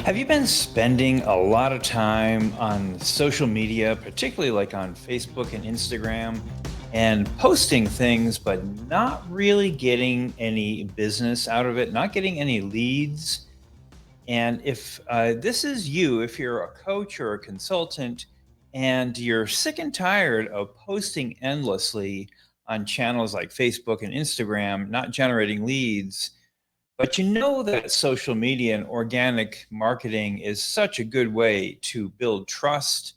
Have you been spending a lot of time on social media, particularly like on Facebook and Instagram, and posting things, but not really getting any business out of it, not getting any leads? And if this is you, if you're a coach or a consultant, and you're sick and tired of posting endlessly on channels like Facebook and Instagram, not generating leads, but you know that social media and organic marketing is such a good way to build trust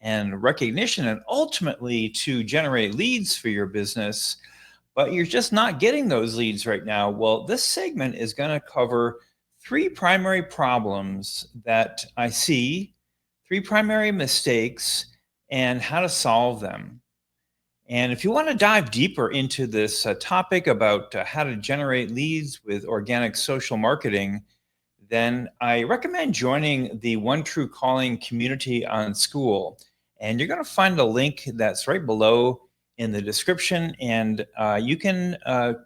and recognition and ultimately to generate leads for your business, but you're just not getting those leads right now. Well, this segment is going to cover three primary problems that I see, three primary mistakes, and how to solve them. And if you want to dive deeper into this topic about how to generate leads with organic social marketing, then I recommend joining the One True Calling community on Skool. And you're going to find a link that's right below in the description, and you can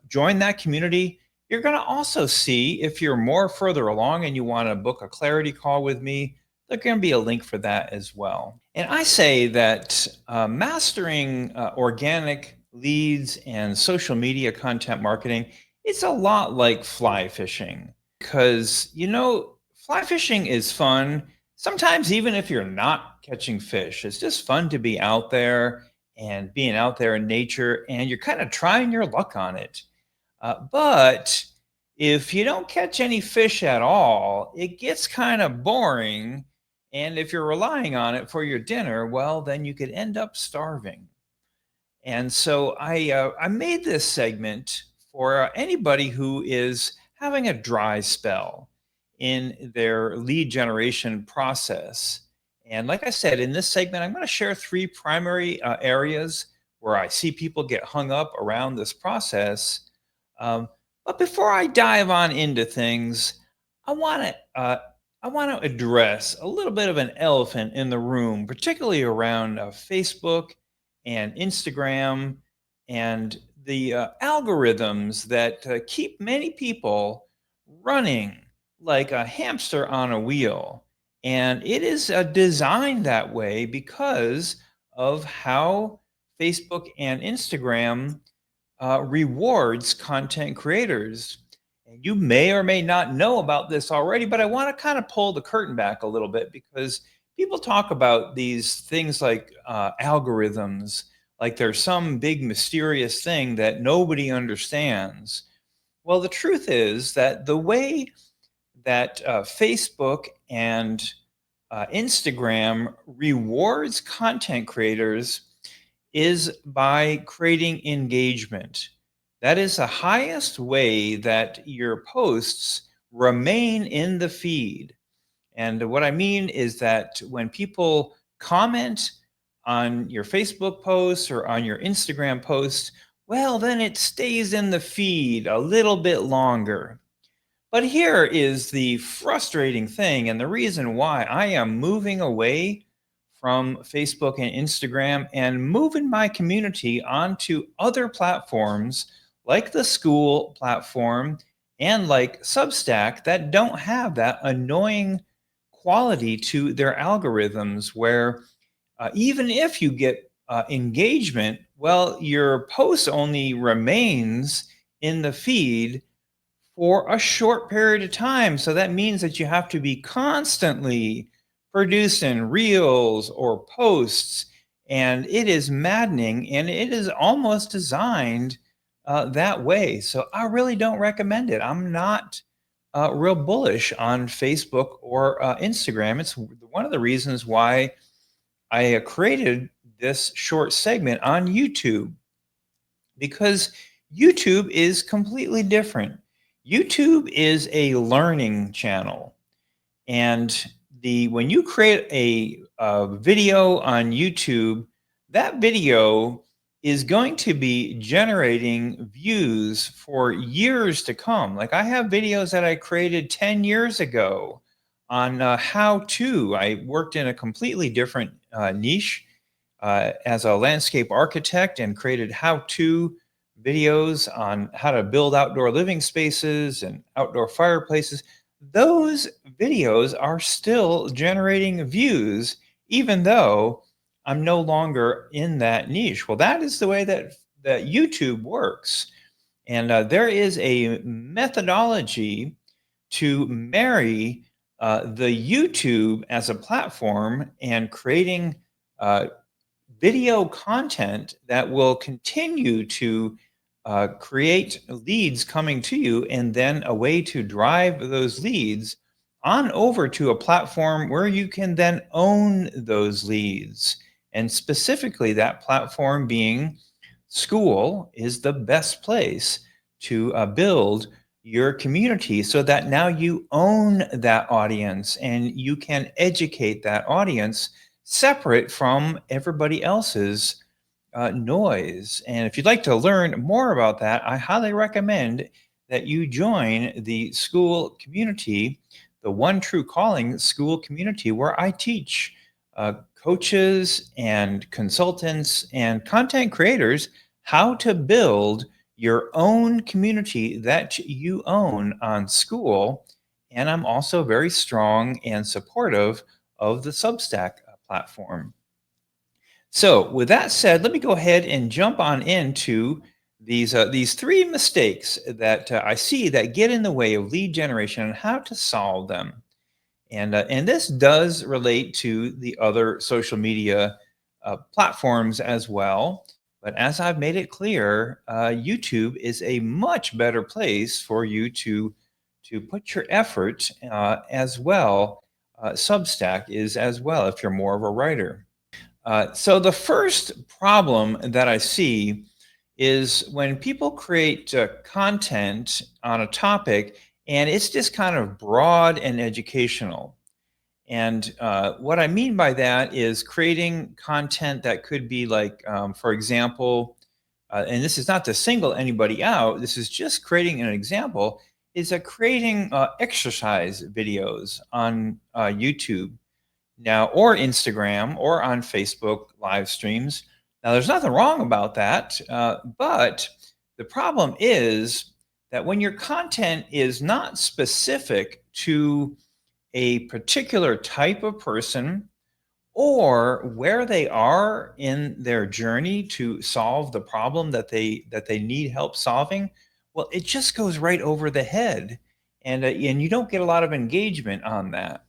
join that community. You're going to also see if you're more further along and you want to book a clarity call with me, there's going to be a link for that as well. And I say that mastering organic leads and social media content marketing, it's a lot like fly fishing because, fly fishing is fun. Sometimes, even if you're not catching fish, it's just fun to be out there and being out there in nature and you're kind of trying your luck on it. But if you don't catch any fish at all, it gets kind of boring. And if you're relying on it for your dinner, well, then you could end up starving. And so I made this segment for anybody who is having a dry spell in their lead generation process. And like I said, in this segment, I'm going to share three primary areas where I see people get hung up around this process. Um, but before I dive on into things, I want to I want to address a little bit of an elephant in the room, particularly around Facebook and Instagram and the algorithms that keep many people running like a hamster on a wheel. And it is designed that way because of how Facebook and Instagram rewards content creators. And you may or may not know about this already, but I want to kind of pull the curtain back a little bit because people talk about these things like algorithms, like there's some big mysterious thing that nobody understands. Well, the truth is that the way that Facebook and Instagram rewards content creators is by creating engagement. That is the highest way that your posts remain in the feed. And what I mean is that when people comment on your Facebook posts or on your Instagram posts, well, then it stays in the feed a little bit longer. But here is the frustrating thing, and the reason why I am moving away from Facebook and Instagram and moving my community onto other platforms like the Skool platform and like Substack that don't have that annoying quality to their algorithms where even if you get engagement, well, your post only remains in the feed for a short period of time. So that means that you have to be constantly producing reels or posts. And it is maddening and it is almost designed that way. So I really don't recommend it. I'm not real bullish on Facebook or Instagram. It's one of the reasons why I created this short segment on YouTube because YouTube is completely different. YouTube is a learning channel, and the when you create a video on YouTube, that video is going to be generating views for years to come. Like I have videos that I created 10 years ago on how to. I worked in a completely different niche as a landscape architect and created how-to videos on how to build outdoor living spaces and outdoor fireplaces. those videos are still generating views, even though I'm no longer in that niche. Well, that is the way that YouTube works. And there is a methodology to marry the YouTube as a platform and creating uh, video content that will continue to create leads coming to you, and then a way to drive those leads on over to a platform where you can then own those leads. And specifically, that platform being School is the best place to build your community so that now you own that audience and you can educate that audience separate from everybody else's noise. And if you'd like to learn more about that, I highly recommend that you join the School Community, the One True Calling School Community, where I teach coaches and consultants and content creators how to build your own community that you own on School. And I'm also very strong and supportive of the Substack platform. So, with that said, let me go ahead and jump on into these three mistakes that I see that get in the way of lead generation and how to solve them. And this does relate to the other social media platforms as well. But as I've made it clear, YouTube is a much better place for you to put your effort as well. Substack is as well if you're more of a writer. So the first problem that I see is when people create content on a topic and it's just kind of broad and educational. And what I mean by that is creating content that could be like, for example, and this is not to single anybody out, this is just creating an example, is creating exercise videos on YouTube now, or Instagram, or on Facebook live streams. Now, there's nothing wrong about that, but the problem is that when your content is not specific to a particular type of person or where they are in their journey to solve the problem that they need help solving, well, it just goes right over the head, and you don't get a lot of engagement on that.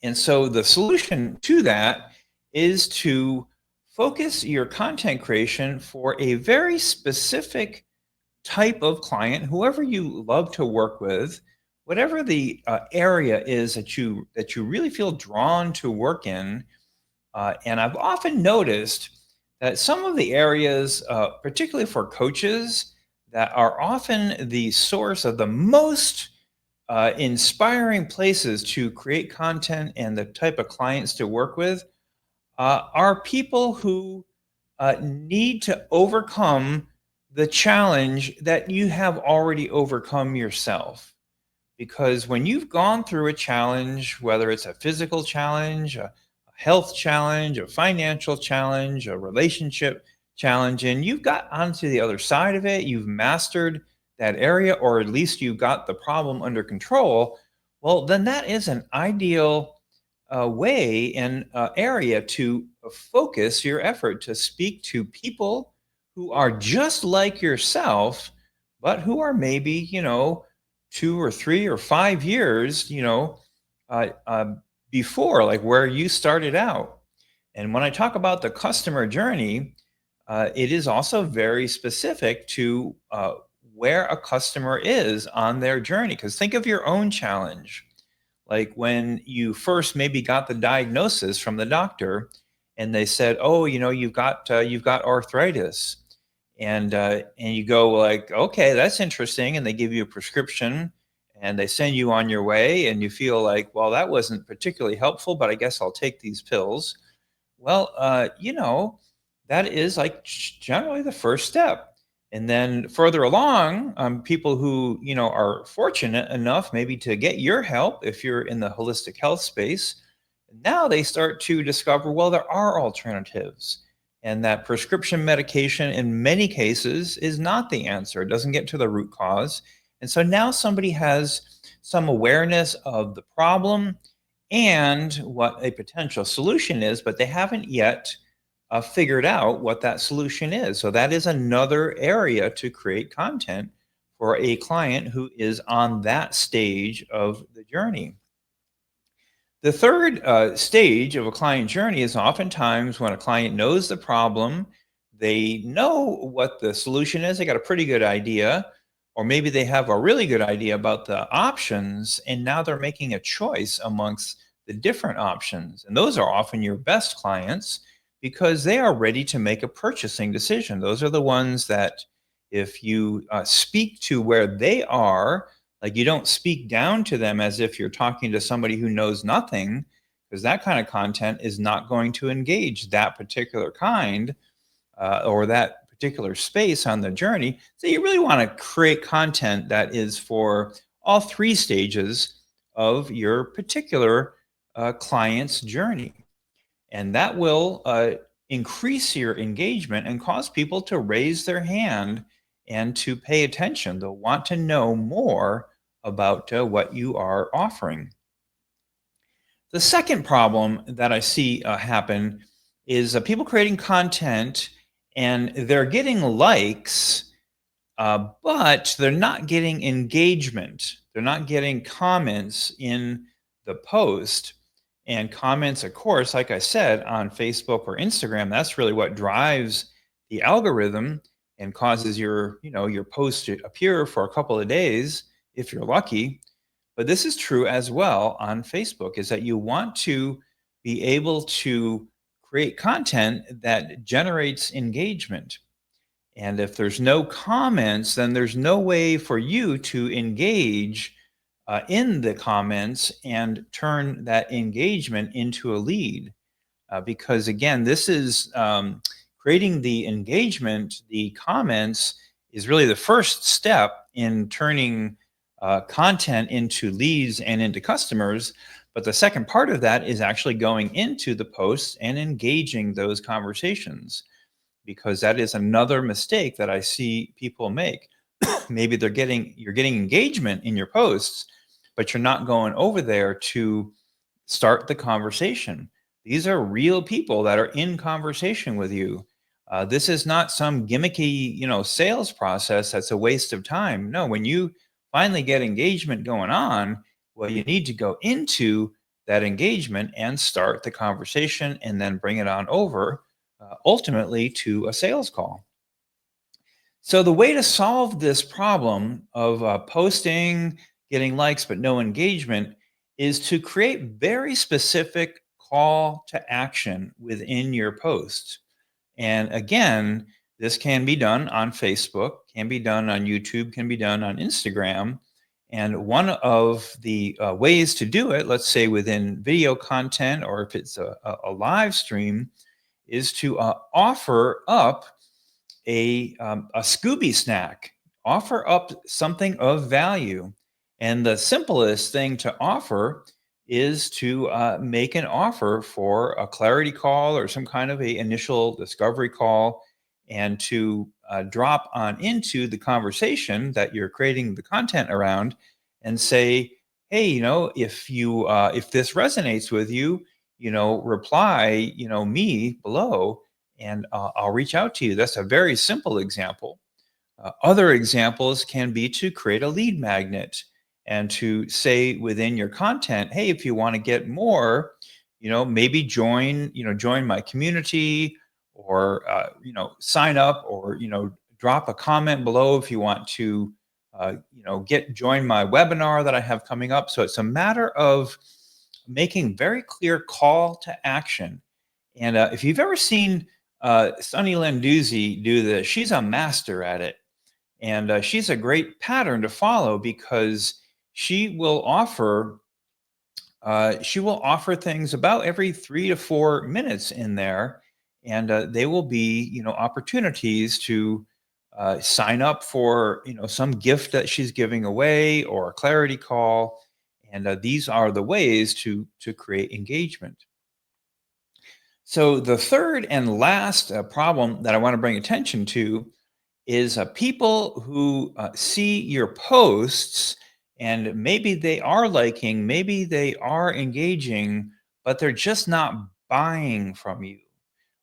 And so the solution to that is to focus your content creation for a very specific type of client, whoever you love to work with, whatever the area is that you really feel drawn to work in. And I've often noticed that some of the areas, particularly for coaches, that are often the source of the most inspiring places to create content and the type of clients to work with are people who need to overcome the challenge that you have already overcome yourself. Because when you've gone through a challenge, whether it's a physical challenge, a health challenge, a financial challenge, a relationship challenge, and you've got onto the other side of it, you've mastered that area, or at least you got the problem under control, well, then that is an ideal way and area to focus your effort to speak to people who are just like yourself, but who are maybe, 2 or 3 or 5 years, uh, uh, before, like where you started out. And when I talk about the customer journey, it is also very specific to where a customer is on their journey. Because think of your own challenge, like when you first maybe got the diagnosis from the doctor, and they said, "Oh, you've got arthritis," and you go like, "Okay, that's interesting," and they give you a prescription, and they send you on your way, and you feel like, "Well, that wasn't particularly helpful, but I guess I'll take these pills." Well, that is like generally the first step. And then further along, people who, are fortunate enough maybe to get your help if you're in the holistic health space, now they start to discover, well, there are alternatives. And that prescription medication in many cases is not the answer. It doesn't get to the root cause. And so now somebody has some awareness of the problem and what a potential solution is, but they haven't yet figured out what that solution is. So that is another area to create content for a client who is on that stage of the journey. The third stage of a client journey is oftentimes when a client knows the problem, they know what the solution is, they got a pretty good idea, or maybe they have a really good idea about the options, and now they're making a choice amongst the different options. And those are often your best clients because they are ready to make a purchasing decision. Those are the ones that, if you speak to where they are, like, you don't speak down to them as if you're talking to somebody who knows nothing, because that kind of content is not going to engage that particular kind or that particular space on the journey. So you really want to create content that is for all three stages of your particular client's journey. And that will increase your engagement and cause people to raise their hand and to pay attention. They'll want to know more about what you are offering. The second problem that I see happen is people creating content and they're getting likes, but they're not getting engagement. They're not getting comments in the post. And comments, of course, like I said, on Facebook or Instagram, that's really what drives the algorithm and causes your post to appear for a couple of days if you're lucky. But this is true as well on Facebook, is that you want to be able to create content that generates engagement. And if there's no comments, then there's no way for you to engage in the comments and turn that engagement into a lead. Because again, this is creating the engagement, the comments is really the first step in turning content into leads and into customers. But the second part of that is actually going into the posts and engaging those conversations, because that is another mistake that I see people make. Maybe you're getting engagement in your posts, but you're not going over there to start the conversation. These are real people that are in conversation with you. This is not some gimmicky, sales process that's a waste of time. No, when you finally get engagement going on, well, you need to go into that engagement and start the conversation and then bring it on over, ultimately to a sales call. So the way to solve this problem of posting, getting likes, but no engagement is to create very specific call to action within your posts. And again, this can be done on Facebook, can be done on YouTube, can be done on Instagram. And one of the ways to do it, let's say within video content, or if it's a live stream, is to offer up a Scooby snack, offer up something of value. And the simplest thing to offer is to make an offer for a clarity call or some kind of a initial discovery call, and to drop on into the conversation that you're creating the content around and say, hey, if this resonates with you, reply, me below, and I'll reach out to you. That's a very simple example. Other examples can be to create a lead magnet and to say within your content, hey, if you want to get more, maybe join my community, or sign up, or drop a comment below if you want to join my webinar that I have coming up. So it's a matter of making very clear call to action. And if you've ever seen Sunny Landuzzi do this, she's a master at it. And she's a great pattern to follow, because she will offer things about every 3 to 4 minutes in there, and they will be opportunities to sign up for some gift that she's giving away, or a clarity call. And these are the ways to create engagement. So the third and last problem that I want to bring attention to is people who see your posts, and maybe they are liking, maybe they are engaging, but they're just not buying from you.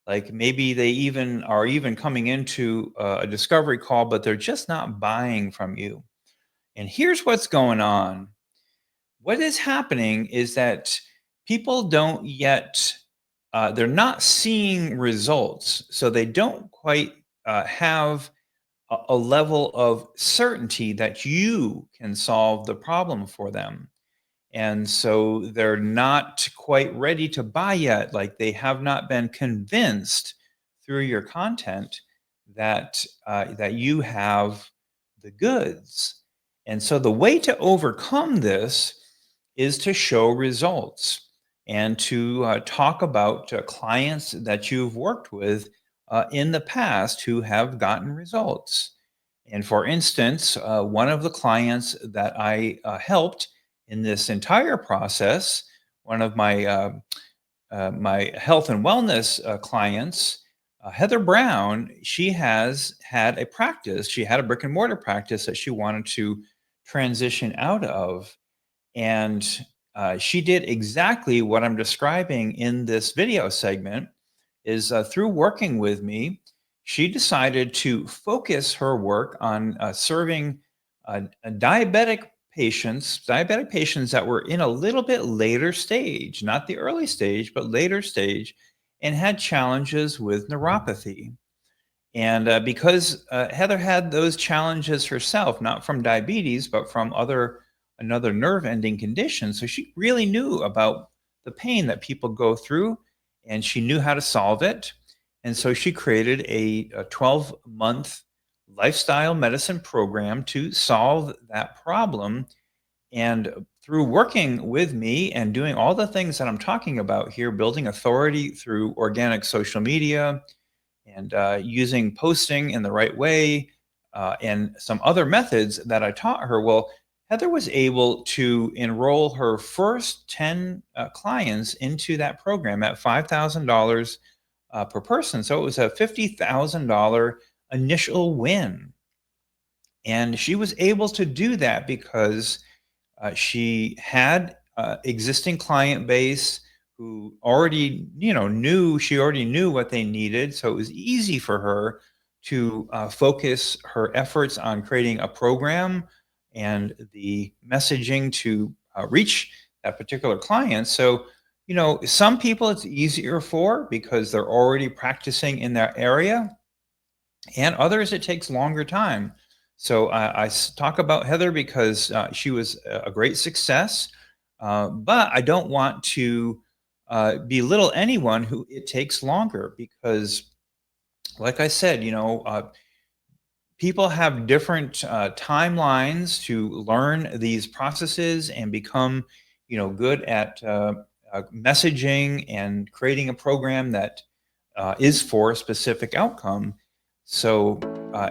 Like maybe they even coming into a discovery call, but they're just not buying from you. And here's what's going on. What is happening is that people don't yet, they're not seeing results. So they don't quite have a level of certainty that you can solve the problem for them. And so they're not quite ready to buy yet. Like they have not been convinced through your content that you have the goods. And so the way to overcome this is to show results and to talk about clients that you've worked with in the past who have gotten results. And for instance, one of the clients that I helped in this entire process, one of my health and wellness clients, Heather Brown, she has had a practice. She had a brick and mortar practice that she wanted to transition out of, and she did exactly what I'm describing in this video segment. Is through working with me, she decided to focus her work on serving diabetic patients that were in a little bit later stage, not the early stage, but later stage, and had challenges with neuropathy. And because Heather had those challenges herself, not from diabetes, but from another nerve ending condition. So she really knew about the pain that people go through, and she knew how to solve it. And so she created a 12-month lifestyle medicine program to solve that problem. And through working with me and doing all the things that I'm talking about here, building authority through organic social media, and using posting in the right way, and some other methods that I taught her. Well, Heather was able to enroll her first 10 clients into that program at $5,000 per person. So it was a $50,000 initial win. And she was able to do that because she had existing client base who already, she already knew what they needed. So it was easy for her to focus her efforts on creating a program and the messaging to reach that particular client. So, some people it's easier for because they're already practicing in that area, and others it takes longer time. So talk about Heather because she was a great success, but I don't want to belittle anyone who it takes longer because, like I said, people have different timelines to learn these processes and become, good at messaging and creating a program that is for a specific outcome. So,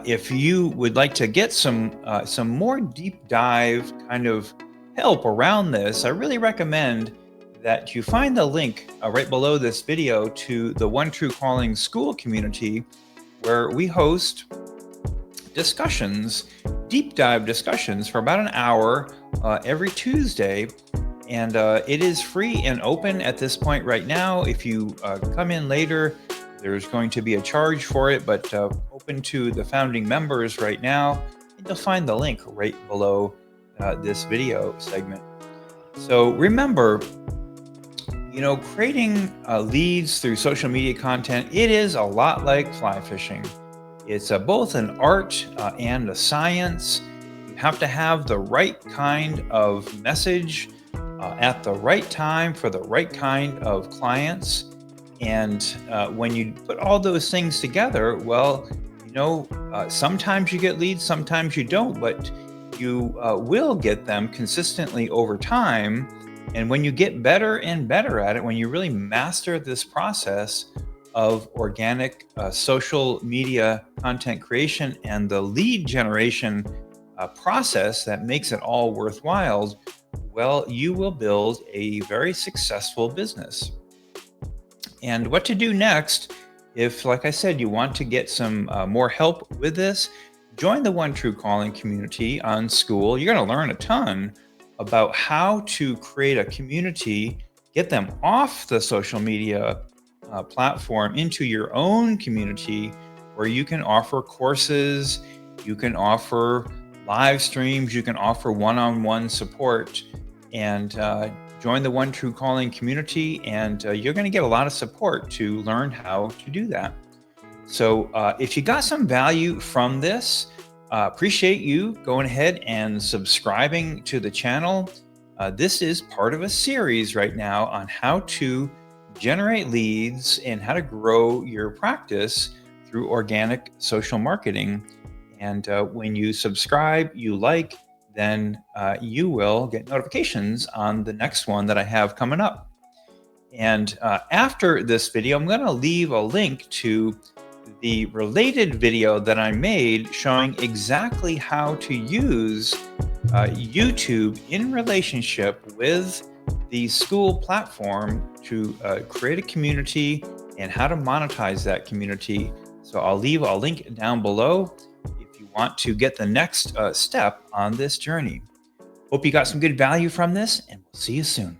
if you would like to get some more deep dive kind of help around this, I really recommend that you find the link right below this video to the One True Calling Skool Community, where we host discussions, deep dive discussions for about an hour every Tuesday. And it is free and open at this point right now. If you come in later, there's going to be a charge for it, but open to the founding members right now. And you'll find the link right below this video segment. So remember, creating leads through social media content, it is a lot like fly fishing. It's both an art and a science. You have to have the right kind of message at the right time for the right kind of clients. And when you put all those things together, well, sometimes you get leads, sometimes you don't, but you will get them consistently over time. And when you get better and better at it, when you really master this process of organic social media content creation and the lead generation process that makes it all worthwhile, well, you will build a very successful business. And what to do next, if, like I said, you want to get some more help with this, join the One True Calling community on Skool. You're going to learn a ton about how to create a community, get them off the social media platform into your own community where you can offer courses, you can offer live streams, you can offer one-on-one support, and join the One True Calling community, and you're going to get a lot of support to learn how to do that. So if you got some value from this, appreciate you going ahead and subscribing to the channel. This is part of a series right now on how to generate leads and how to grow your practice through organic social marketing. And when you subscribe, you like, then you will get notifications on the next one that I have coming up. And after this video, I'm going to leave a link to the related video that I made showing exactly how to use YouTube in relationship with the Skool platform to create a community and how to monetize that community. So I'll leave a link down below if you want to get the next step on this journey. Hope you got some good value from this, and we'll see you soon.